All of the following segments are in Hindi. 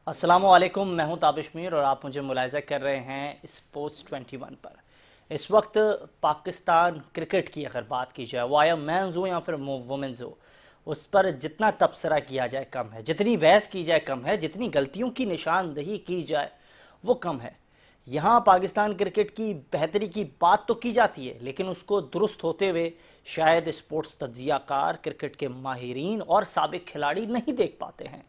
अस्सलामुअलैकुम, मैं हूं ताबिश मीर और आप मुझे मुलाहिज़ा कर रहे हैं स्पोर्ट्स 21 पर। इस वक्त पाकिस्तान क्रिकेट की अगर बात की जाए, वो आया मेंस हो या फिर वुमेंस हो, उस पर जितना तबसरा किया जाए कम है, जितनी बहस की जाए कम है, जितनी गलतियों की निशानदही की जाए वो कम है। यहाँ पाकिस्तान क्रिकेट की बेहतरी की बात तो की जाती है, लेकिन उसको दुरुस्त होते हुए शायद स्पोर्ट्स तज्जियाकार, क्रिकेट के माहिरीन और साबिक खिलाड़ी नहीं देख पाते हैं।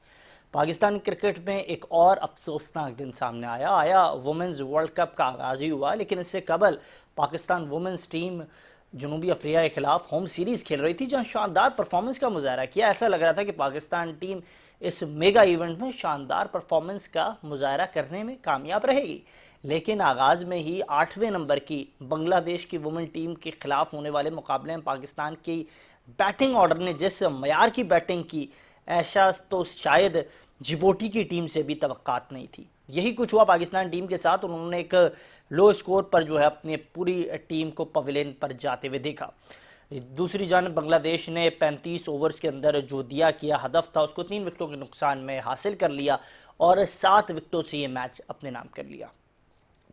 पाकिस्तान क्रिकेट में एक और अफसोसनाक दिन सामने आया वुमेंस वर्ल्ड कप का आगाज ही हुआ, लेकिन इससे कबल पाकिस्तान वुमेंस टीम जनूबी अफ्रीका के खिलाफ होम सीरीज़ खेल रही थी, जहां शानदार परफॉर्मेंस का मुजाहरा किया। ऐसा लग रहा था कि पाकिस्तान टीम इस मेगा इवेंट में शानदार परफॉर्मेंस का मुजाहरा करने में कामयाब रहेगी, लेकिन आगाज में ही 8वें नंबर की बांग्लादेश की वुमेन टीम के खिलाफ होने वाले मुकाबले में पाकिस्तान की बैटिंग ऑर्डर ने जिस मयार की बैटिंग की, ऐसा तो शायद जिबोटी की टीम से भी तवक्कात नहीं थी। यही कुछ हुआ पाकिस्तान टीम के साथ। उन्होंने एक लो स्कोर पर जो है अपनी पूरी टीम को पवेलियन पर जाते हुए देखा। दूसरी जानब बांग्लादेश ने 35 ओवर्स के अंदर जो दिया किया हदफ था, उसको 3 विकेटों के नुकसान में हासिल कर लिया और 7 विकेटों से ये मैच अपने नाम कर लिया।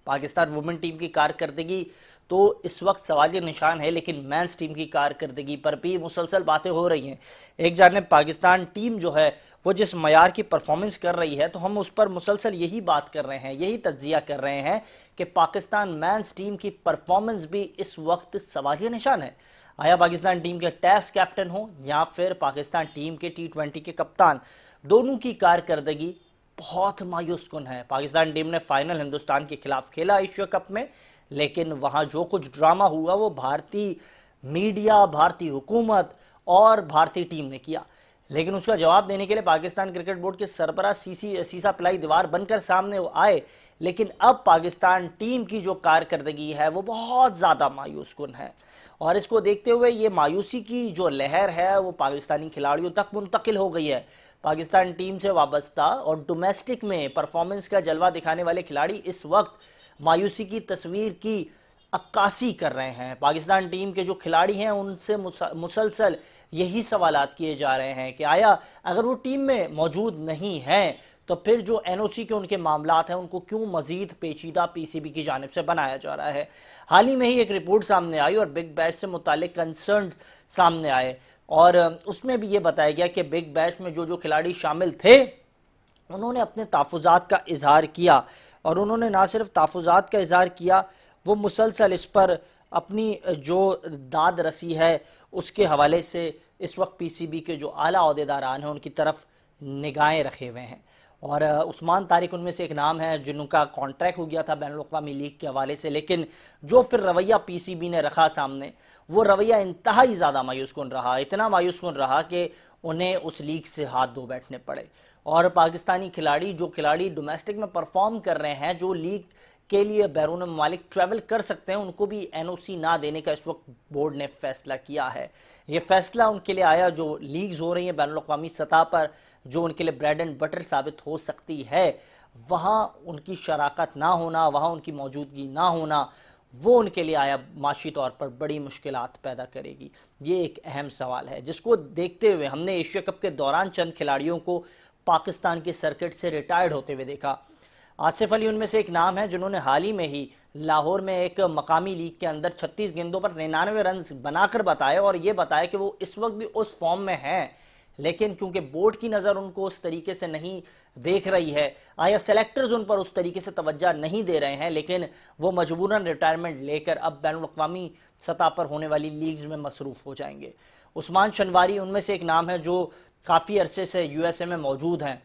पाकिस्तान वुमेन टीम की कारकर्दगी तो इस वक्त सवालिया निशान है, लेकिन मेंस टीम की कारकर्दगी पर भी मुसलसल बातें हो रही हैं। एक जानिब पाकिस्तान टीम जो है वो जिस मयार की परफॉर्मेंस कर रही है, तो हम उस पर मुसलसल यही बात कर रहे हैं, यही तज्जिया कर रहे हैं कि पाकिस्तान मेंस टीम की परफॉर्मेंस भी इस वक्त सवालिया निशान है। आया पाकिस्तान टीम के टेस्ट कैप्टन हो या फिर पाकिस्तान टीम के T20 के कप्तान, दोनों की कारकर्दगी बहुत मायूस कुन है। पाकिस्तान टीम ने फाइनल हिंदुस्तान के खिलाफ खेला एशिया कप में, लेकिन वहां जो कुछ ड्रामा हुआ वो भारतीय मीडिया, भारतीय हुकूमत और भारतीय टीम ने किया। लेकिन उसका जवाब देने के लिए पाकिस्तान क्रिकेट बोर्ड के सरबराह सीसा पिलाई दीवार बनकर सामने आए, लेकिन अब पाकिस्तान टीम की जो कारकर्दगी है वो बहुत ज़्यादा मायूस कुन है। और इसको देखते हुए ये मायूसी की जो लहर है वो पाकिस्तानी खिलाड़ियों तक मुंतकिल हो गई है। पाकिस्तान टीम से वाबस्ता और डोमेस्टिक में परफॉर्मेंस का जलवा दिखाने वाले खिलाड़ी इस वक्त मायूसी की तस्वीर की अक्कासी कर रहे हैं। पाकिस्तान टीम के जो खिलाड़ी हैं उनसे मुसलसल यही सवालात किए जा रहे हैं कि आया अगर वो टीम में मौजूद नहीं हैं तो फिर जो एनओसी के उनके मामलात हैं उनको क्यों मजीद पेचीदा पीसीबी की जानिब से बनाया जा रहा है। हाल ही में ही एक रिपोर्ट सामने आई और बिग बैश से मुतालिक कंसर्न सामने आए, और उसमें भी ये बताया गया कि बिग बैश में जो जो खिलाड़ी शामिल थे उन्होंने अपने तहफ़्फ़ुज़ात का इजहार किया, और उन्होंने ना सिर्फ तहफ़्फ़ुज़ात का इजहार किया, वो मुसलसल इस पर अपनी जो दाद रसी है उसके हवाले से इस वक्त पीसीबी के जो आला अहदेदारान हैं उनकी तरफ निगाहें रखे हुए हैं। और उस्मान तारिक उनमें से एक नाम है जिनका कॉन्ट्रैक्ट हो गया था बैनुल-अक़वामी लीग के हवाले से, लेकिन जो फिर रवैया पीसीबी ने रखा सामने, वो रवैया इंतहाई ज़्यादा मायूस कुन रहा, इतना मायूस कुन रहा कि उन्हें उस लीग से हाथ धो बैठने पड़े। और पाकिस्तानी खिलाड़ी, जो खिलाड़ी डोमेस्टिक में परफॉर्म कर रहे हैं, जो लीग के लिए बैरून ममालिक ट्रैवल कर सकते हैं, उनको भी एनओसी ना देने का इस वक्त बोर्ड ने फैसला किया है। ये फैसला उनके लिए आया जो लीग्स हो रही हैं बैनुल-अक़वामी सतह पर, जो उनके लिए ब्रेड एंड बटर साबित हो सकती है, वहाँ उनकी शराकत ना होना, वहाँ उनकी मौजूदगी ना होना, वो उनके लिए आया माशी तौर पर बड़ी मुश्किलात पैदा करेगी। ये एक अहम सवाल है जिसको देखते हुए हमने एशिया कप के दौरान चंद खिलाड़ियों को पाकिस्तान के सर्किट से रिटायर्ड होते हुए देखा। आसिफ अली उनमें से एक नाम है जिन्होंने हाल ही में ही लाहौर में एक मकामी लीग के अंदर 36 गेंदों पर 99 रन बनाकर बताए, और ये बताया कि वो इस वक्त भी उस फॉर्म में हैं, लेकिन क्योंकि बोर्ड की नज़र उनको उस तरीके से नहीं देख रही है, आया सेलेक्टर्स उन पर उस तरीके से तवज्जो नहीं दे रहे हैं, लेकिन वो मजबूरन रिटायरमेंट लेकर अब बैनुल-अक़वामी सतह पर होने वाली लीग्स में मसरूफ़ हो जाएंगे। उस्मान शनवारी उनमें से एक नाम है जो काफ़ी अरसे से यूएसए में मौजूद हैं,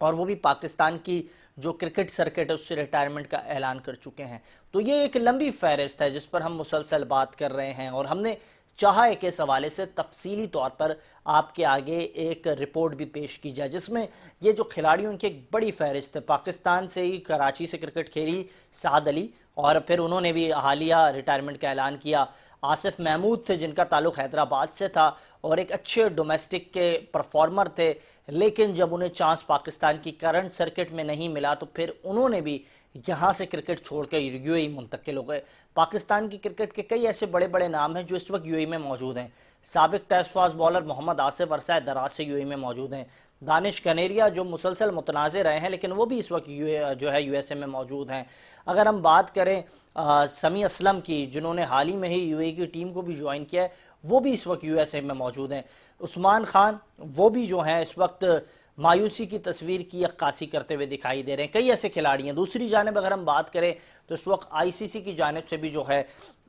और वो भी पाकिस्तान की जो क्रिकेट सर्किट है उससे रिटायरमेंट का ऐलान कर चुके हैं। तो ये एक लंबी फहरिस्त है जिस पर हम मुसलसल बात कर रहे हैं, और हमने चाहा है कि इस हवाले से तफसीली तौर पर आपके आगे एक रिपोर्ट भी पेश की जाए, जिसमें ये जो खिलाड़ियों की एक बड़ी फहरिस्त है। पाकिस्तान से ही कराची से क्रिकेट खेली साद अली, और फिर उन्होंने भी हालिया रिटायरमेंट का ऐलान किया। आसिफ महमूद थे जिनका ताल्लुक हैदराबाद से था और एक अच्छे डोमेस्टिक के परफॉर्मर थे, लेकिन जब उन्हें चांस पाकिस्तान की करंट सर्किट में नहीं मिला तो फिर उन्होंने भी यहाँ से क्रिकेट छोड़ कर यूएई मुंतकिल हो गए। पाकिस्तान की क्रिकेट के कई ऐसे बड़े बड़े नाम हैं जो इस वक्त यूएई में मौजूद हैं। साबिक test fast bowler Mohammad Asif अरसा दराज से यूएई में मौजूद हैं। दानिश कनेरिया जो मुसलसल मुतनाज़ रहे हैं लेकिन वो भी इस वक्त जो है यूएसए में मौजूद हैं। अगर हम बात करें समी असलम की, जिन्होंने हाल ही में ही यूएई की टीम को भी ज्वाइन किया है, वो भी इस वक्त यूएसए में मौजूद हैं। उस्मान खान वो भी जो हैं इस वक्त मायूसी की तस्वीर की अक्कासी करते हुए दिखाई दे रहे हैं। कई ऐसे खिलाड़ी हैं। दूसरी जानब अगर हम बात करें तो इस वक्त आईसीसी की जानब से भी जो है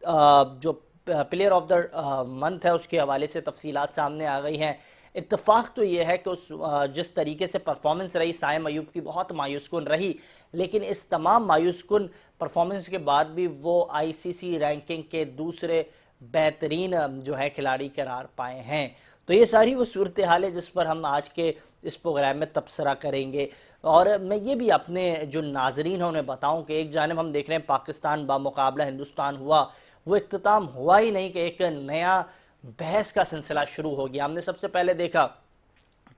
जो प्लेयर ऑफ द मंथ है उसके हवाले से तफसीलात सामने आ गई हैं। इत्तेफाक तो ये है कि उस जिस तरीके से परफॉर्मेंस रही साइम अयूब की बहुत मायूस कुन रही, लेकिन इस तमाम मायूस कुन परफॉर्मेंस के बाद भी वो आईसीसी रैंकिंग के दूसरे बेहतरीन जो है खिलाड़ी करार पाए हैं। तो ये सारी वो सूरत हाल है जिस पर हम आज के इस प्रोग्राम में तबसरा करेंगे। और मैं ये भी अपने जो नाजरीन हैं उन्हें बताऊं कि एक जानब हम देख रहे हैं पाकिस्तान बामुकाबला हिंदुस्तान हुआ, वो इख्तिताम हुआ ही नहीं कि एक नया बहस का सिलसिला शुरू हो गया। हमने सबसे पहले देखा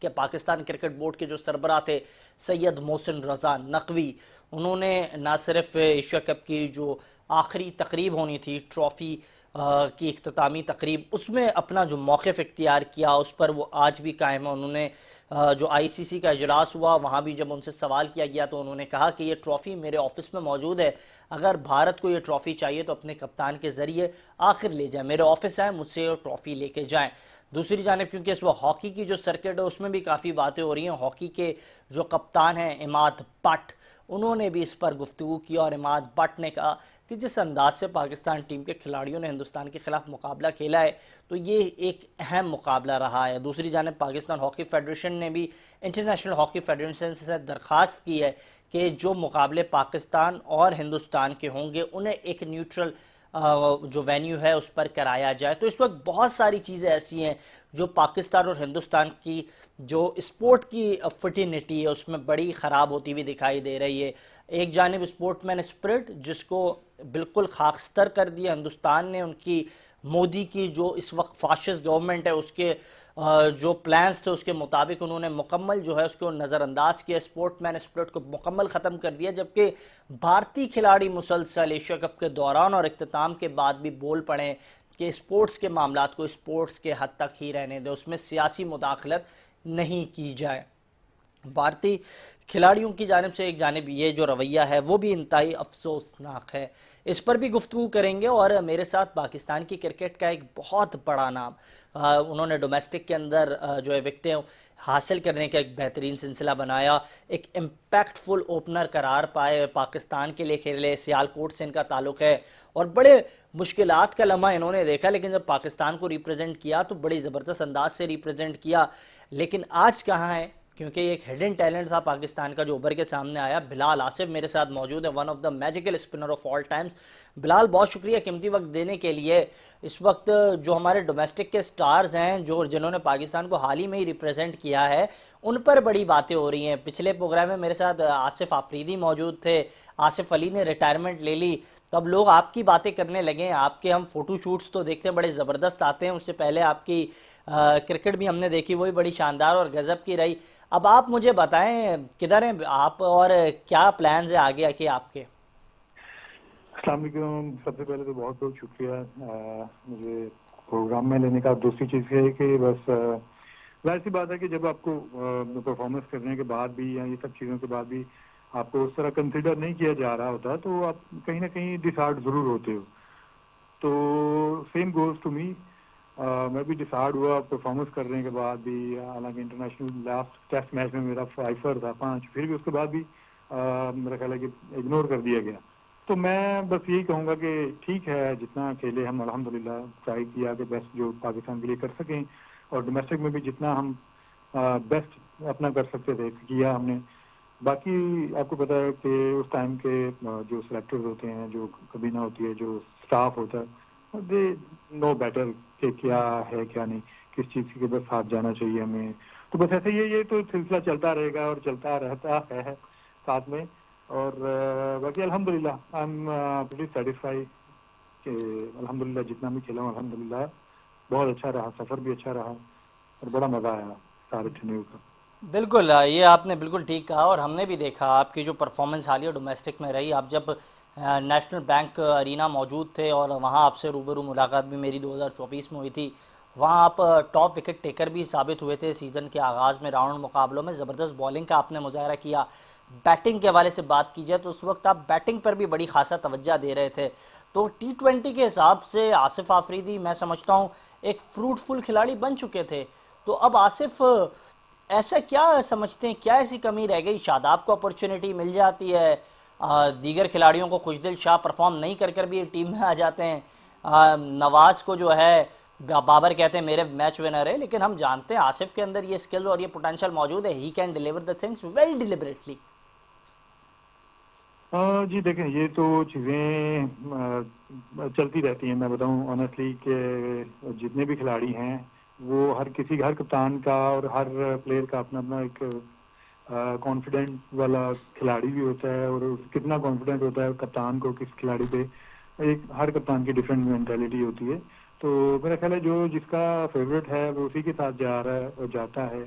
कि पाकिस्तान क्रिकेट बोर्ड के जो सरबराह थे सैयद मोहसिन रज़ा नकवी, उन्होंने ना सिर्फ एशिया कप की जो आखिरी तकरीब होनी थी ट्रॉफ़ी की इख्तितामी तकरीब, उसमें अपना जो मौक़िफ़ इख्तियार किया उस पर वो आज भी कायम है। उन्होंने जो आईसीसी का इजलास हुआ वहाँ भी जब उनसे सवाल किया गया तो उन्होंने कहा कि ये ट्रॉफ़ी मेरे ऑफिस में मौजूद है, अगर भारत को ये ट्रॉफ़ी चाहिए तो अपने कप्तान के ज़रिए आखिर ले जाए, मेरे ऑफिस आए, मुझसे ये ट्रॉफ़ी लेके जाएँ। दूसरी जानिब क्योंकि इस वक्त हॉकी की जो सर्किट है उसमें भी काफ़ी बातें हो रही हैं। हॉकी के जो कप्तान हैं इमाद बट, उन्होंने भी इस पर गुफ्तगू की और इमाद बट ने कहा कि जिस अंदाज से पाकिस्तान टीम के खिलाड़ियों ने हिंदुस्तान के खिलाफ मुकाबला खेला है तो ये एक अहम मुकाबला रहा है। दूसरी जानिब पाकिस्तान हॉकी फेडरेशन ने भी इंटरनेशनल हॉकी फेडरेशन से दरख्वास्त की है कि जो मुकाबले पाकिस्तान और हिंदुस्तान के होंगे उन्हें एक न्यूट्रल जो वेन्यू है उस पर कराया जाए। तो इस वक्त बहुत सारी चीज़ें ऐसी हैं जो पाकिस्तान और हिंदुस्तान की जो स्पोर्ट की फिटिनिटी है उसमें बड़ी ख़राब होती हुई दिखाई दे रही है। एक जानिब स्पोर्ट्समैन स्पिरिट जिसको बिल्कुल खाकस्तर कर दिया हिंदुस्तान ने, उनकी मोदी की जो इस वक्त फाशिस्ट गवर्नमेंट है उसके जो प्लान्स थे उसके मुताबिक उन्होंने मुकम्मल जो है उसको नज़रअंदाज किया, स्पोर्ट्समैन स्पिरिट को मुकम्मल ख़त्म कर दिया। जबकि भारतीय खिलाड़ी मुसलसल एशिया कप के दौरान और इख्तिताम के बाद भी बोल पड़े कि स्पोर्ट्स के मामलात को स्पोर्ट्स के हद तक ही रहने दें, उसमें सियासी मुदाखलत नहीं की जाए। भारतीय खिलाड़ियों की जानिब से एक जानिब ये जो रवैया है वो भी इंतहाई अफसोसनाक है। इस पर भी गुफ्तगू करेंगे। और मेरे साथ पाकिस्तान की क्रिकेट का एक बहुत बड़ा नाम, उन्होंने डोमेस्टिक के अंदर जो है विकेटें हासिल करने का एक बेहतरीन सिलसिला बनाया, एक इम्पैक्टफुल ओपनर करार पाए, पाकिस्तान के लिए खेले, सियालकोट से इनका ताल्लुक़ है और बड़े मुश्किलात का लम्हा इन्होंने देखा, लेकिन जब पाकिस्तान को रिप्रेजेंट किया तो बड़ी ज़बरदस्त अंदाज से रिप्रेजेंट किया। लेकिन आज कहाँ है, क्योंकि एक हिडन टैलेंट था पाकिस्तान का जो उभर के सामने आया। बिलाल आसिफ मेरे साथ मौजूद है, one of the magical spinner of all times. Bilal, बहुत शुक्रिया कीमती वक्त देने के लिए। इस वक्त जो हमारे डोमेस्टिक के स्टार्स हैं जो जिन्होंने पाकिस्तान को हाल ही में ही रिप्रेजेंट किया है उन पर बड़ी बातें हो रही हैं। पिछले प्रोग्राम में मेरे साथ आसिफ आफरीदी मौजूद थे, आसिफ अली ने रिटायरमेंट ले ली, तो अब लोग आपकी बातें करने लगे। आपके हम फ़ोटो शूट्स तो देखते हैं बड़े ज़बरदस्त आते हैं, उससे पहले आपकी क्रिकेट भी हमने देखी, वही बड़ी शानदार और गज़ब की रही। अब आप मुझे बताएं किधर हैं आप और क्या प्लान्स है आगे के आपके? अस्सलाम वालेकुम। सबसे पहले तो बहुत बहुत शुक्रिया मुझे प्रोग्राम में लेने का। दूसरी चीज़ ये है कि बस जाहिर सी बात है कि जब आपको परफॉर्मेंस करने के बाद भी या ये सब चीज़ों के बाद भी आपको उस तरह कंसिडर नहीं किया जा रहा होता तो आप कहीं ना कहीं डिसहार्ट ज़रूर होते हो। तो सेम गोज़ टू मी। मैं भी डिसहार्ट हुआ परफॉर्मेंस करने के बाद भी। हालांकि इंटरनेशनल लास्ट टेस्ट मैच में मेरा 5 था 5, फिर भी उसके बाद भी मेरा ख्याल है कि इग्नोर कर दिया गया। तो मैं बस यही कहूँगा कि ठीक है, जितना खेले हम अल्हम्दुलिल्लाह ट्राई किया कि बेस्ट जो पाकिस्तान के लिए कर सकें, और डोमेस्टिक में भी जितना हम बेस्ट अपना कर सकते थे किया हमने। बाकी आपको पता है कि उस टाइम के जो सिलेक्टर्स होते हैं, जो कबीना होती है, जो स्टाफ होता है, दे नो बेटर कि क्या है क्या नहीं, किस चीज़ के बस साथ जाना चाहिए हमें। तो बस ऐसे ये तो सिलसिला चलता रहेगा और चलता रहता है साथ में। और बाकी अल्हम्दुलिल्लाह आई एम प्रीटी सेटिस्फाइड कि अल्हम्दुलिल्लाह जितना भी खेला हूँ अल्हम्दुलिल्लाह बहुत अच्छा रहा, सफ़र भी अच्छा रहा और बड़ा मज़ा आया सारे टूर्नामेंट का। बिल्कुल ये आपने बिल्कुल ठीक कहा और हमने भी देखा आपकी जो परफॉर्मेंस हालिया डोमेस्टिक में रही। आप जब नेशनल बैंक अरीना मौजूद थे और वहाँ आपसे रूबरू मुलाकात भी मेरी 2024 में हुई थी। वहाँ आप टॉप विकेट टेकर भी साबित हुए थे सीज़न के आगाज़ में। राउंड मुकाबलों में ज़बरदस्त बॉलिंग का आपने मुजाहरा किया। बैटिंग के हवाले से बात की जाए तो उस वक्त आप बैटिंग पर भी बड़ी खासा तवज्जो दे रहे थे। तो T20 के हिसाब से आसिफ आफरीदी मैं समझता हूँ एक फ्रूटफुल खिलाड़ी बन चुके थे। तो अब आसिफ ऐसा क्या समझते हैं, क्या ऐसी कमी रह गई? शादाब को अपॉर्चुनिटी मिल जाती है, दीगर खिलाड़ियों को खुशदिल शाह परफॉर्म नहीं कर कर भी टीम में आ जाते हैं। नवाज को जो है बाबर कहते हैं मेरे मैच विनर है, लेकिन हम जानते हैं आसिफ के अंदर ये स्किल और ये पोटेंशियल मौजूद है। He can deliver the things very deliberately. जी देखें, ये तो चीज़ें चलती रहती हैं। मैं बताऊं ऑनेस्टली कि जितने भी खिलाड़ी हैं वो हर कप्तान का और हर प्लेयर का अपना अपना एक कॉन्फिडेंट वाला खिलाड़ी भी होता है, और कितना कॉन्फिडेंट होता है कप्तान को किस खिलाड़ी पे, एक हर कप्तान की डिफरेंट मेंटालिटी होती है। तो मेरा ख्याल है जो जिसका फेवरेट है वो उसी के साथ जा रहा है और जाता है।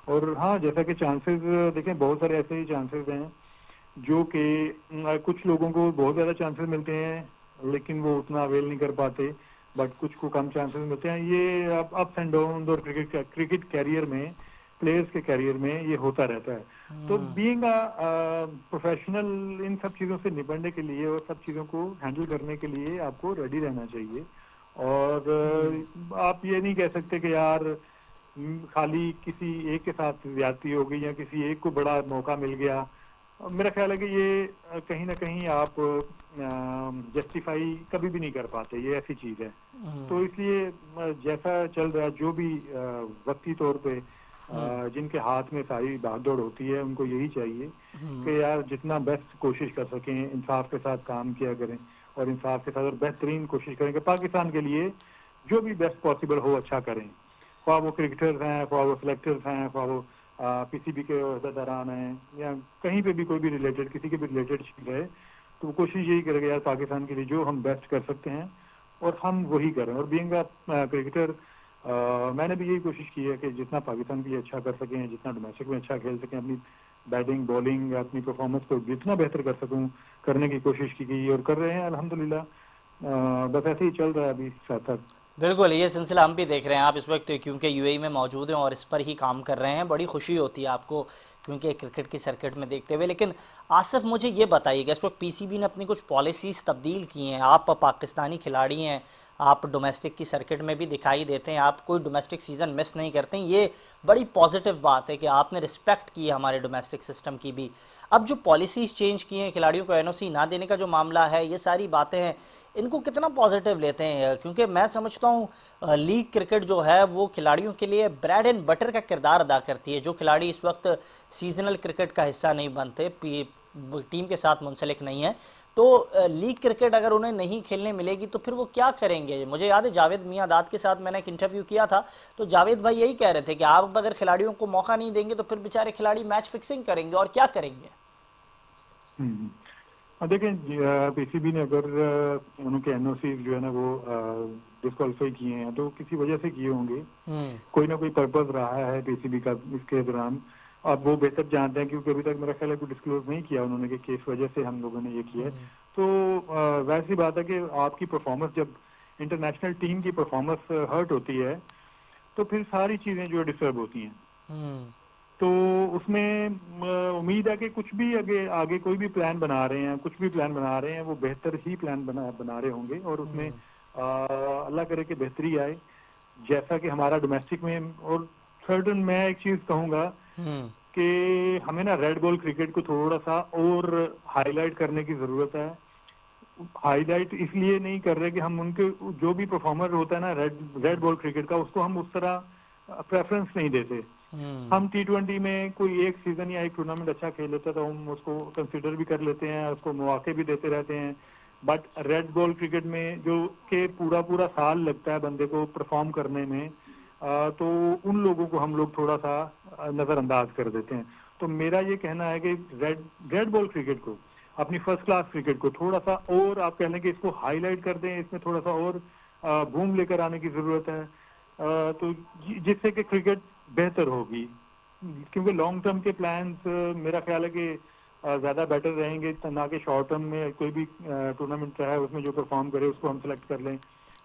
और हाँ, जैसा कि चांसेस देखें, बहुत सारे ऐसे ही चांसेस हैं जो कि कुछ लोगों को बहुत ज़्यादा चांसेस मिलते हैं लेकिन वो उतना अवेल नहीं कर पाते, बट कुछ को कम चांसेस मिलते हैं। ये अप्स एंड डाउन और क्रिकेट कैरियर में, प्लेयर्स के कैरियर में ये होता रहता है। तो बीइंग प्रोफेशनल इन सब चीज़ों से निपटने के लिए और सब चीज़ों को हैंडल करने के लिए आपको रेडी रहना चाहिए। और आप ये नहीं कह सकते कि यार खाली किसी एक के साथ ज्यादती हो गई या किसी एक को बड़ा मौका मिल गया। मेरा ख्याल है कि ये कहीं ना कहीं आप जस्टिफाई कभी भी नहीं कर पाते, ये ऐसी चीज है। तो इसलिए जैसा चल रहा है, जो भी वक्ती तौर पे जिनके हाथ में सारी भागदौड़ होती है उनको यही चाहिए कि यार जितना बेस्ट कोशिश कर सकें, इंसाफ के साथ काम किया करें और इंसाफ के साथ और बेहतरीन कोशिश करें कि पाकिस्तान के लिए जो भी बेस्ट पॉसिबल हो अच्छा करें। ख्वाह वो क्रिकेटर्स हैं, ख्वाह वो सिलेक्टर्स हैं, ख्वाह वो पीसीबी के अहदेदारान हैं, या कहीं पे भी कोई भी रिलेटेड किसी के भी रिलेटेड चीज है, तो वो कोशिश यही करेगा यार पाकिस्तान के लिए जो हम बेस्ट कर सकते हैं और हम वही करें। और बीइंग क्रिकेटर मैंने भी यही कोशिश की है कि जितना पाकिस्तान के लिए अच्छा कर सकें, जितना डोमेस्टिक में अच्छा खेल सकें, अपनी बैटिंग बॉलिंग या अपनी परफॉर्मेंस को जितना बेहतर कर सकूं करने की कोशिश की गई और कर रहे हैं अल्हम्दुलिल्लाह। बस ऐसे ही चल रहा है अभी साथ साथ। बिल्कुल ये सिलसिला हम भी देख रहे हैं। आप इस वक्त क्योंकि यूएई में मौजूद हैं और इस पर ही काम कर रहे हैं, बड़ी खुशी होती है आपको क्योंकि क्रिकेट की सर्किट में देखते हुए। लेकिन आसिफ मुझे ये बताइएगा, इस वक्त पीसीबी ने अपनी कुछ पॉलिसीज़ तब्दील की हैं। आप पाकिस्तानी खिलाड़ी हैं, आप डोमेस्टिक की सर्किट में भी दिखाई देते हैं, आप कोई डोमेस्टिक सीज़न मिस नहीं करते हैं। ये बड़ी पॉजिटिव बात है कि आपने रिस्पेक्ट की है हमारे डोमेस्टिक सिस्टम की भी। अब जो पॉलिसीज़ चेंज की हैं, खिलाड़ियों को एनओसी ना देने का जो मामला है, ये सारी बातें हैं, इनको कितना पॉजिटिव लेते हैं? क्योंकि मैं समझता हूँ लीग क्रिकेट जो है वो खिलाड़ियों के लिए ब्रेड एंड बटर का किरदार अदा करती है। जो खिलाड़ी इस वक्त सीजनल क्रिकेट का हिस्सा नहीं बनते, टीम के साथ मुंसलिक नहीं है, तो लीग क्रिकेट अगर उन्हें नहीं खेलने मिलेगी तो फिर वो क्या करेंगे? मुझे याद है जावेद मियां दाद के साथ मैंने एक इंटरव्यू किया था, तो जावेद भाई यही कह रहे थे कि आप अगर खिलाड़ियों को मौका नहीं देंगे तो फिर बेचारे खिलाड़ी मैच फिक्सिंग करेंगे और क्या करेंगे। देखें, पीसीबी ने अगर उनके एनओसी जो है ना वो डिस्क्वालीफाई किए हैं तो किसी वजह से किए होंगे। कोई ना कोई पर्पस रहा है पीसीबी का इसके दौरान। अब वो बेहतर जानते हैं क्योंकि अभी तक मेरा ख्याल है कोई डिस्क्लोज नहीं किया उन्होंने कि किस वजह से हम लोगों ने ये किया है। तो वैसी बात है कि आपकी परफॉर्मेंस जब इंटरनेशनल टीम की परफॉर्मेंस हर्ट होती है तो फिर सारी चीजें जो डिस्टर्ब होती हैं। तो उसमें उम्मीद है कि कुछ भी आगे आगे कोई भी प्लान बना रहे हैं, कुछ भी प्लान बना रहे हैं, वो बेहतर ही प्लान बना रहे होंगे और उसमें अल्लाह करे कि बेहतरी आए जैसा कि हमारा डोमेस्टिक में। और सर्टन मैं एक चीज कहूंगा कि हमें ना रेड बॉल क्रिकेट को थोड़ा सा और हाईलाइट करने की जरूरत है। हाईलाइट इसलिए नहीं कर रहे कि हम उनके जो भी परफॉर्मर होता है ना रेड बॉल क्रिकेट का, उसको हम उस तरह प्रेफरेंस नहीं देते। हम T20 में कोई एक सीजन या एक टूर्नामेंट अच्छा खेल लेता है तो हम उसको कंसिडर भी कर लेते हैं, उसको मौके भी देते रहते हैं। बट रेड बॉल क्रिकेट में जो कि पूरा पूरा साल लगता है बंदे को परफॉर्म करने में, तो उन लोगों को हम लोग थोड़ा सा नजरअंदाज कर देते हैं। तो मेरा ये कहना है कि रेड बॉल क्रिकेट को, अपनी फर्स्ट क्लास क्रिकेट को थोड़ा सा और आप कह लें कि इसको हाईलाइट कर दें, इसमें थोड़ा सा और बूम लेकर आने की जरूरत है। तो जिससे कि क्रिकेट बेहतर होगी। क्योंकि लॉन्ग टर्म के प्लान्स मेरा ख्याल है कि ज़्यादा बेटर रहेंगे, ना कि शॉर्ट टर्म में कोई भी टूर्नामेंट है उसमें जो परफॉर्म करे उसको हम सेलेक्ट कर लें।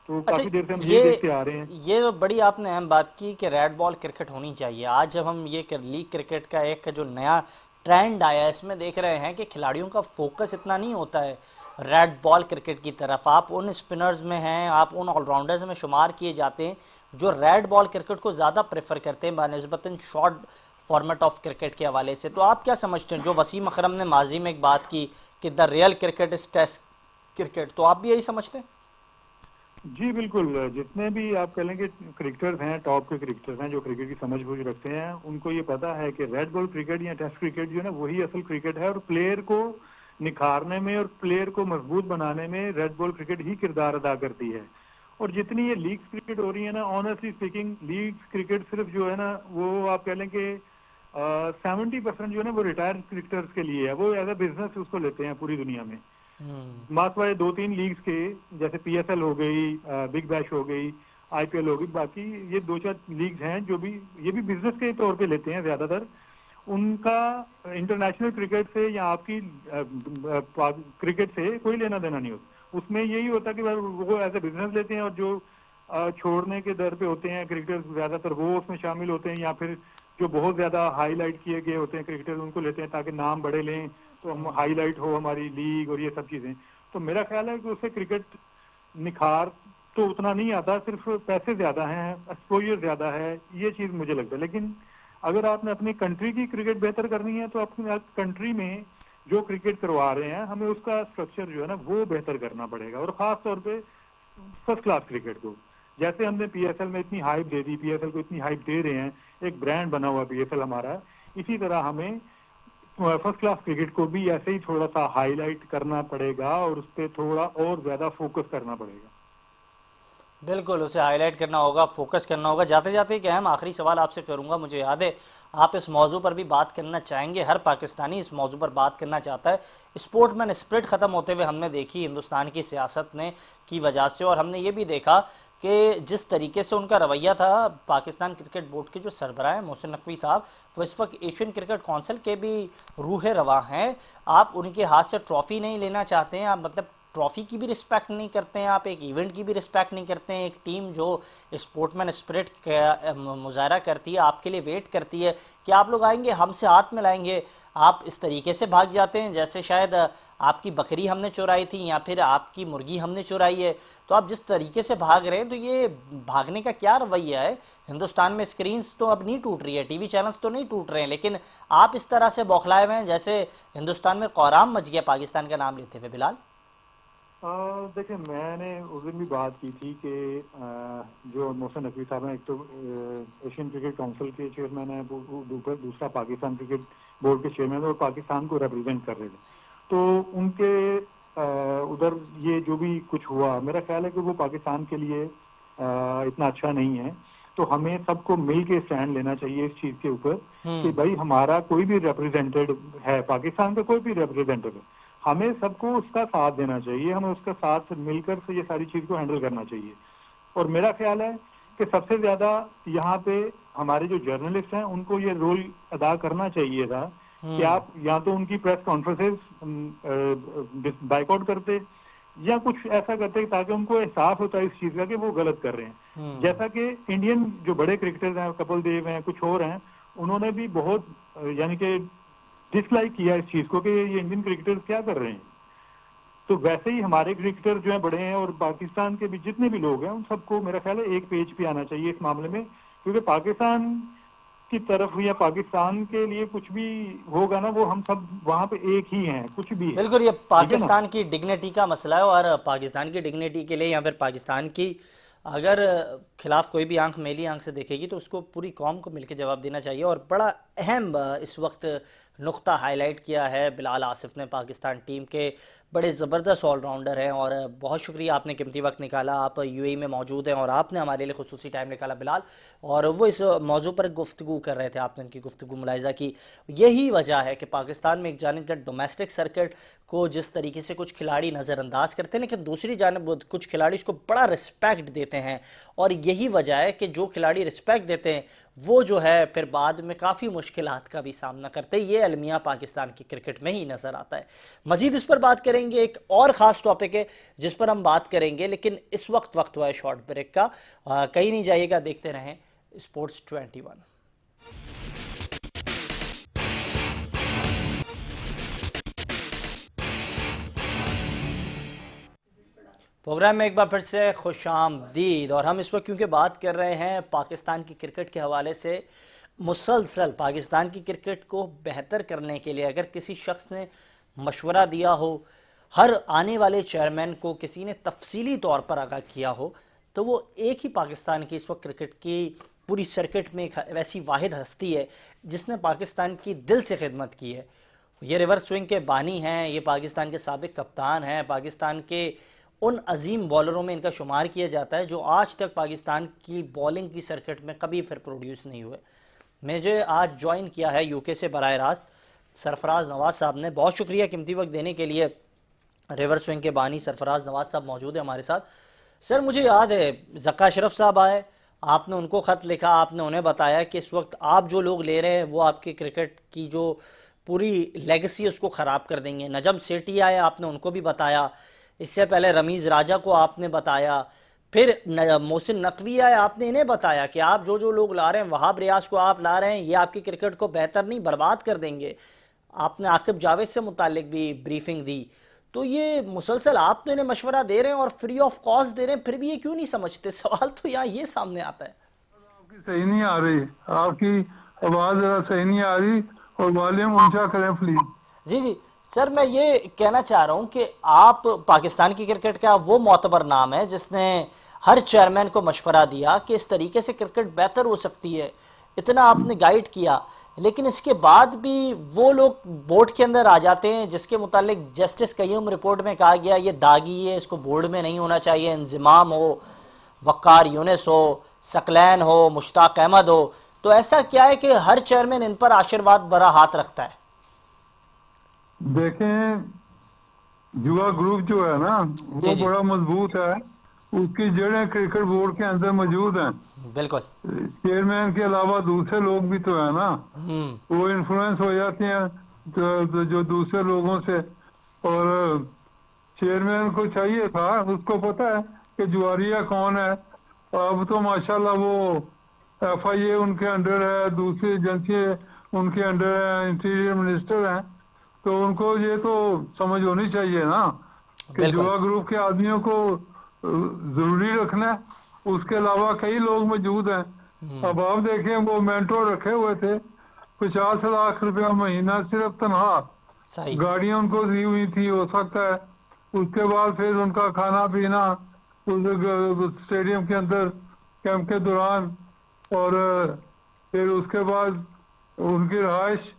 तो अच्छा, काफ़ी देर से हम ये यही देखते आ रहे हैं। ये तो बड़ी आपने अहम बात की कि रेड बॉल क्रिकेट होनी चाहिए। आज जब हम ये लीग क्रिकेट का एक जो नया ट्रेंड आया है, इसमें देख रहे हैं कि खिलाड़ियों का फोकस इतना नहीं होता है रेड बॉल क्रिकेट की तरफ। आप उन स्पिनर्स में हैं, आप उन ऑलराउंडर्स में शुमार किए जाते हैं जो रेड बॉल क्रिकेट को ज़्यादा प्रेफर करते हैं बनस्बतन शॉर्ट फॉर्मेट ऑफ क्रिकेट के हवाले से। तो आप क्या समझते हैं, जो वसीम अकरम ने माजी में एक बात की कि the real cricket is test cricket, तो आप भी यही समझते हैं? जी बिल्कुल, जितने भी आप कह लें कि क्रिकेटर्स हैं, टॉप के क्रिकेटर्स हैं जो क्रिकेट की समझ बूझ रखते हैं, उनको ये पता है कि रेड बॉल क्रिकेट या टेस्ट क्रिकेट जो है ना वही असल क्रिकेट है, और प्लेयर को निखारने में और प्लेयर को मजबूत बनाने में रेड बॉल क्रिकेट ही किरदार अदा करती है। और जितनी ये लीग क्रिकेट हो रही है ना, ऑनेस्टली स्पीकिंग, लीग क्रिकेट सिर्फ जो है ना वो आप कह लें कि 70% जो है ना वो रिटायर्ड क्रिकेटर्स के लिए है, वो एज अ बिजनेस उसको लेते हैं पूरी दुनिया में। मात्र दो तीन लीग्स के, जैसे पीएसएल हो गई, बिग बैश हो गई, आईपीएल हो गई, बाकी ये दो चार लीग्स हैं जो भी ये भी बिजनेस के तौर पे लेते हैं ज्यादातर। उनका इंटरनेशनल क्रिकेट से या आपकी क्रिकेट से कोई लेना देना नहीं होता। उसमें यही होता है कि वो एज ए बिजनेस लेते हैं, और जो छोड़ने के दर पे होते हैं क्रिकेटर्स ज्यादातर वो उसमें शामिल होते हैं, या फिर जो बहुत ज्यादा हाईलाइट किए गए होते हैं क्रिकेटर्स उनको लेते हैं ताकि नाम बड़े लें, तो हम हाईलाइट हो हमारी लीग और ये सब चीजें। तो मेरा ख्याल है कि उससे क्रिकेट निखार तो उतना नहीं आता, सिर्फ पैसे ज्यादा हैं, एक्सपोजर ज्यादा है, ये चीज मुझे लगता है। लेकिन अगर आपने अपनी कंट्री की क्रिकेट बेहतर करनी है तो अपनी कंट्री में जो क्रिकेट करवा रहे हैं हमें उसका स्ट्रक्चर जो है ना वो बेहतर करना पड़ेगा, और खास तौर पे फर्स्ट क्लास क्रिकेट को। जैसे हमने पीएसएल में इतनी हाइप दे दी, पीएसएल को इतनी हाइप दे रहे हैं, एक ब्रांड बना हुआ पीएसएल हमारा, इसी तरह हमें फर्स्ट क्लास क्रिकेट को भी ऐसे ही थोड़ा सा हाईलाइट करना पड़ेगा और उस पर थोड़ा और ज्यादा फोकस करना पड़ेगा। बिल्कुल, उसे हाईलाइट करना होगा, फोकस करना होगा। जाते जाते एक अहम आखिरी सवाल आपसे करूंगा, मुझे याद है आप इस मौजू पर भी बात करना चाहेंगे, हर पाकिस्तानी इस मौजू पर बात करना चाहता है। स्पोर्ट्समैन स्पिरिट ख़त्म होते हुए हमने देखी हिंदुस्तान की सियासत ने की वजह से, और हमने ये भी देखा कि जिस तरीके से उनका रवैया था, पाकिस्तान क्रिकेट बोर्ड के जो सरबराह हैं मोहसिन नकवी साहब, वो इस वक्त एशियन क्रिकेट काउंसिल के भी रूहे रवा हैं। आप उनके हाथ से ट्रॉफ़ी नहीं लेना चाहते हैं, आप मतलब ट्रॉफी की भी रिस्पेक्ट नहीं करते हैं, आप एक इवेंट की भी रिस्पेक्ट नहीं करते हैं। एक टीम जो स्पोर्ट्समैन स्पिरिट का मुजाहरा करती है, आपके लिए वेट करती है कि आप लोग आएंगे हमसे हाथ मिलाएंगे, आप इस तरीके से भाग जाते हैं जैसे शायद आपकी बकरी हमने चुराई थी या फिर आपकी मुर्गी हमने चुराई है। तो आप जिस तरीके से भाग रहे हैं, तो ये भागने का क्या रवैया है? हिंदुस्तान में स्क्रीन्स तो अब नहीं टूट रही है, टीवी चैनल्स तो नहीं टूट रहे हैं, लेकिन आप इस तरह से बौखलाए हुए हैं जैसे हिंदुस्तान में कोहराम मच गया पाकिस्तान का नाम लेते हुए। बिलाल, देखिए, मैंने उस दिन भी बात की थी कि जो मोहसिन नकवी साहब हैं, एक तो एशियन क्रिकेट काउंसिल के चेयरमैन है, दूसरा पाकिस्तान क्रिकेट बोर्ड के चेयरमैन और पाकिस्तान को रिप्रेजेंट कर रहे थे। तो उनके उधर ये जो भी कुछ हुआ, मेरा ख्याल है कि वो पाकिस्तान के लिए इतना अच्छा नहीं है। तो हमें सबको मिल के स्टैंड लेना चाहिए इस चीज के ऊपर कि भाई हमारा कोई भी रिप्रेजेंटेड है, पाकिस्तान का कोई भी रिप्रेजेंटेटिव है, हमें सबको उसका साथ देना चाहिए, हमें उसका साथ मिलकर से ये सारी चीज को हैंडल करना चाहिए। और मेरा ख्याल है कि सबसे ज्यादा यहाँ पे हमारे जो जर्नलिस्ट हैं उनको ये रोल अदा करना चाहिए था कि आप या तो उनकी प्रेस कॉन्फ्रेंसेस बाइकआउट करते या कुछ ऐसा करते ताकि उनको एहसास होता है इस चीज का कि वो गलत कर रहे हैं। जैसा कि इंडियन जो बड़े क्रिकेटर्स हैं, कपिल देव हैं, कुछ और हैं, उन्होंने भी बहुत यानी कि डिसलाइक किया इस चीज को कि ये इंडियन क्रिकेटर्स क्या कर रहे हैं। तो वैसे ही हमारे क्रिकेटर जो है बड़े हैं, और पाकिस्तान के भी जितने भी लोग हैं उन सबको मेरा ख्याल है एक पेज पे आना चाहिए इस मामले में, क्योंकि पाकिस्तान की तरफ या पाकिस्तान के लिए कुछ भी होगा ना, वो हम सब वहां पे एक ही हैं, कुछ भी है। बिल्कुल, ये ठीक है ना? पाकिस्तान की डिग्निटी का मसला है, और पाकिस्तान की डिग्निटी के लिए या फिर पाकिस्तान की अगर खिलाफ कोई भी आंख मेली आंख से देखेगी तो उसको पूरी कौम को मिलकर जवाब देना चाहिए। और बड़ा अहम इस वक्त नुक्ता हाईलाइट किया है बिलाल आसिफ ने, पाकिस्तान टीम के बड़े ज़बरदस्त ऑलराउंडर हैं, और बहुत शुक्रिया आपने कीमती वक्त निकाला, आप यूएई में मौजूद हैं और आपने हमारे लिए खुसूसी टाइम निकाला बिलाल, और वो इस मौजू पर गुफ्तगू कर रहे थे, आपने उनकी गुफ्तगू मुलाहिज़ा की। यही वजह है कि पाकिस्तान में एक जानिब जब डोमेस्टिक सर्किट को जिस तरीके से कुछ खिलाड़ी नज़रअंदाज करते हैं, लेकिन दूसरी जानिब कुछ खिलाड़ी इसको बड़ा रिस्पेक्ट देते हैं, और यही वजह है कि जो खिलाड़ी रिस्पेक्ट देते हैं वो जो है फिर बाद में काफ़ी मुश्किलात का भी सामना करते हैं। ये अलमिया पाकिस्तान की क्रिकेट में ही नज़र आता है। मज़ीद इस पर बात करेंगे, एक और ख़ास टॉपिक है जिस पर हम बात करेंगे, लेकिन इस वक्त हुआ है शॉर्ट ब्रेक का। कहीं नहीं जाइएगा, देखते रहें स्पोर्ट्स 21। प्रोग्राम में एक बार फिर से खुशामदीद। और हम इस वक्त क्योंकि बात कर रहे हैं पाकिस्तान की क्रिकेट के हवाले से, मुसलसल पाकिस्तान की क्रिकेट को बेहतर करने के लिए अगर किसी शख्स ने मशवरा दिया हो, हर आने वाले चेयरमैन को किसी ने तफसीली तौर पर आगाह किया हो, तो वो एक ही पाकिस्तान की इस वक्त क्रिकेट की पूरी सर्किट में एक वैसी वाहिद हस्ती है जिसने पाकिस्तान की दिल से खिदमत की है। ये रिवर्स स्विंग के बानी हैं, ये पाकिस्तान के साबिक कप्तान हैं, पाकिस्तान के उन अजीम बॉलरों में इनका शुमार किया जाता है जो आज तक पाकिस्तान की बॉलिंग की सर्किट में कभी फिर प्रोड्यूस नहीं हुए। मुझे आज ज्वाइन किया है यूके से बराह रास्त सरफराज नवाज साहब ने। बहुत शुक्रिया कीमती वक्त देने के लिए। रिवर्स स्विंग के बानी सरफराज नवाज साहब मौजूद है हमारे साथ। सर, मुझे याद है ज़क्का अशरफ साहब आए, आपने उनको ख़त लिखा, आपने उन्हें बताया कि इस वक्त आप जो लोग ले रहे हैं वो आपकी क्रिकेट की जो पूरी लेगेसी है उसको ख़राब कर देंगे। नजम सेठी आए, आपने उनको भी बताया। इससे पहले रमीज़ राजा को आपने बताया। फिर मोहसिन नकवी आए, आपने इन्हें बताया कि आप जो लोग ला रहे हैं, वहाब रियाज को आप ला रहे हैं, ये आपकी क्रिकेट को बेहतर नहीं बर्बाद कर देंगे। आपने आकिब जावेद से मुतालिक भी ब्रीफिंग दी। तो ये मुसलसल आप तो इन्हें मशवरा दे रहे हैं और फ्री ऑफ कॉस्ट दे रहे हैं, फिर भी ये क्यों नहीं समझते? सवाल तो यहाँ ये सामने आता है। आपकी सही नहीं आ रही, आपकी आवाज जरा सही नहीं आ रही और वॉल्यूम ऊंचा करें प्लीज। जी जी सर, मैं ये कहना चाह रहा हूँ कि आप पाकिस्तान की क्रिकेट का वो मोतबर नाम है जिसने हर चेयरमैन को मशवरा दिया कि इस तरीके से क्रिकेट बेहतर हो सकती है, इतना आपने गाइड किया, लेकिन इसके बाद भी वो लोग बोर्ड के अंदर आ जाते हैं जिसके मुतालिक जस्टिस कय्यूम रिपोर्ट में कहा गया ये दागी है, इसको बोर्ड में नहीं होना चाहिए। इंजिमाम हो, वक़ार यूनिस हो, सकलैन हो, मुश्ताक अहमद हो, तो ऐसा क्या है कि हर चेयरमैन इन पर आशीर्वाद भरा हाथ रखता है? देखें, युवा ग्रुप जो है ना वो जी बड़ा मजबूत है, उसकी जड़ें क्रिकेट बोर्ड के अंदर मौजूद हैं। बिल्कुल। चेयरमैन के अलावा दूसरे लोग भी तो है ना, वो इन्फ्लुएंस हो जाते हैं जो दूसरे लोगों से। और चेयरमैन को चाहिए था, उसको पता है कि जुआरिया कौन है। अब तो माशाल्लाह वो FIA उनके अंडर है, दूसरी एजेंसी उनके अंडर है, इंटीरियर मिनिस्टर हैं, तो उनको ये तो समझ होनी चाहिए ना कि युवा ग्रुप के आदमियों को जरूरी रखना है। उसके अलावा कई लोग मौजूद हैं। अब आप देखें, वो मेंटोर रखे हुए थे, 50 लाख रुपया महीना सिर्फ तनख्वाह, गाड़ियां उनको दी हुई थी हो सकता है। उसके बाद फिर उनका खाना पीना उस स्टेडियम के अंदर कैंप के दौरान, और फिर उसके बाद उनकी रहाइश।